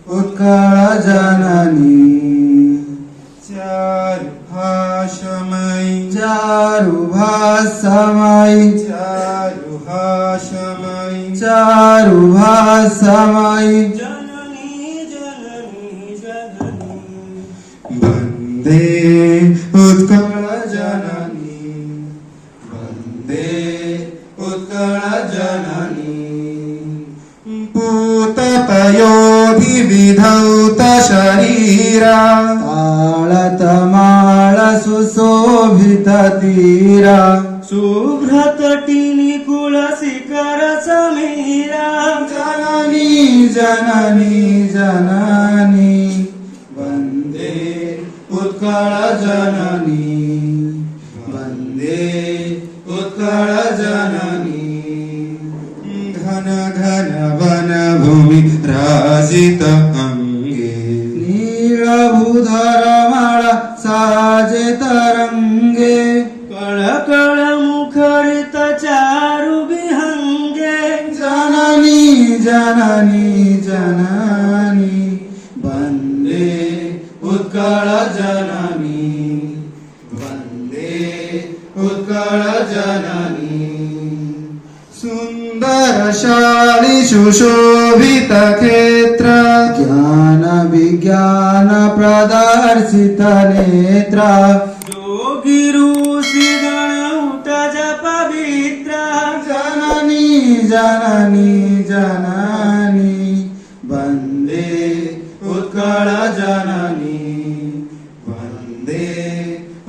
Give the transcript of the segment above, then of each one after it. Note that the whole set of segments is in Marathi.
उत्कळ जननी चारुहासमयी चारुभासमयी चारुहासमयी चारुभासमयी जननी जननी जननी वन्दे उत्कळ जननी वन्दे उत्कळ जननी पूतपयोधिविधौत शरीरा ताळतमाळ सुशोभित तीरा शुभ्रतटिनी कुलशिखर समीरा जननी जननी जननी वन्दे उत्कळ जननी वन्दे उत्कळ जननी घन घन वन भूमि राजित अंगे नीळभूधर माळा साजे तरंगे कळकळ मुखरित चारु विहंगे जननी जननी जननी वन्दे उत्कळ जननी वन्दे उत्कळ जननी सुंदर शाली सुशोभित क्षेत्र ज्ञान विज्ञान प्रदर्शित नेत्र योगी ऋषी गण उठ पवित्र जननी जननी जननी वन्दे उत्कळ जननी वन्दे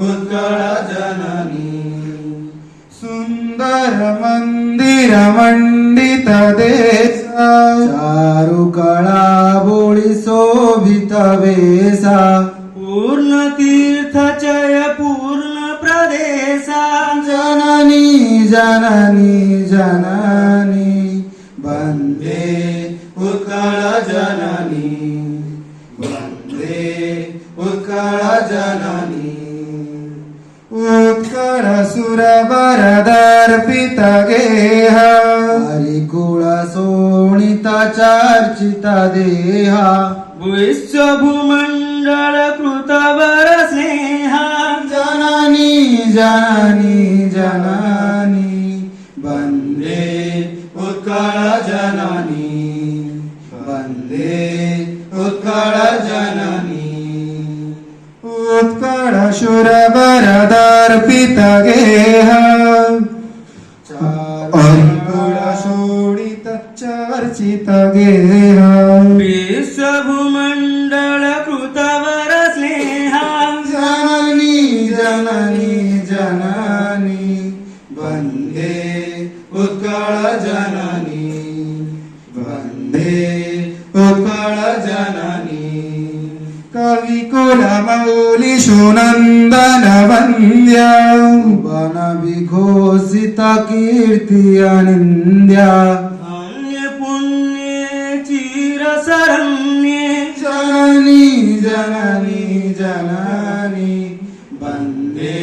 उत्कळ जननी सुंदर मंदिर मंडित देश चारु कळा बोळी शोभित वेसा पूर्ण तीर्थ चय पूर्ण प्रदेशा जननी जननी जननी वन्दे उत्कळ जननी वन्दे उत्कळ जननी उत्कळ सुरवरदर्पित गेह हरिकुळ शोणित चर्चित देहा विश्वभूमंडळ कृतवर स्नेहा जननी जननी जननी वन्दे उत्कळ जननी वन्दे उत्कळ जननी उत्कळ शूरवरदर्पित गेह हरिकुळ शोणित चर्चित गेह विश्वभूमंडळ कृतवर स्नेहा जननी जननी जननी वन्दे उत्कळ जननी वन्दे उत्कळ जननी कविकुल मौली सुनंदन वन्द्य वन विघोषित कीर्ति अनिन्द्या अन्य पुण्ये चिर शरण्ये जननी जननी जननी वन्दे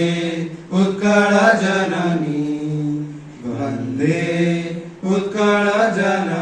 उत्कळ जननी वन्दे उत्कळ जननी